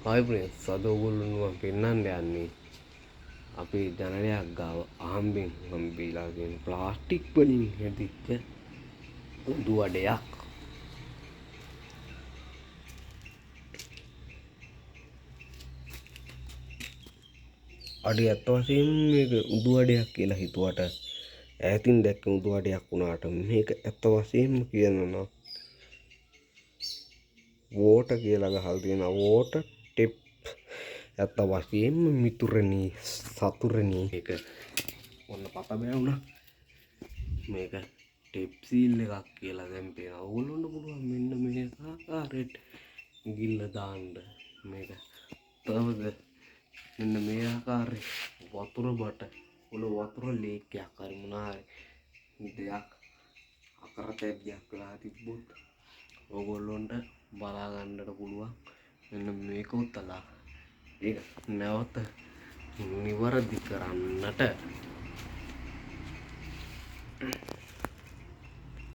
Hi friends අද ඔයගොල්ලෝ මම පෙන්නන්න යන්නේ අපේ ජනලයක් ගාව අහම්බෙන් හම්බෙලා තියෙන ප්ලාස්ටික් වලින් හැදිච්ච උඳු වඩයක්. අඩි අත් වශයෙන් මේක උඳු වඩයක් කියලා හිතුවට ඈතින් දැක්ක උඳු වඩයක් වුණාට මේක ඇත්ත වශයෙන්ම කියනවා වෝටර් කියලා ගහලා තියෙනවා. වෝටර් ටිප් ඇත්ත වශයෙන්ම මිතුරනි සතුරනි මේක ඔන්න පත බෑවුණා. මේක ටිප් සීල් එකක් කියලා දැන් පේනවා. ඕගොල්ලොන්ට පුළුවන් මෙන්න මේ ආකාරයට ගිල්ල දාන්න. මේක තවද මෙන්න මේ ආකාරයට වතුර බට උල වතුර ලීක්යක් හරි මොනවා හරි දෙයක් අකරතැබ්බයක් වෙලා තිබ්බොත් ඕගොල්ලොන්ට බලා ගන්නට පුළුවන්. මෙන්න මේක උතලා ඒක නැවත නිවැරදි කරන්නට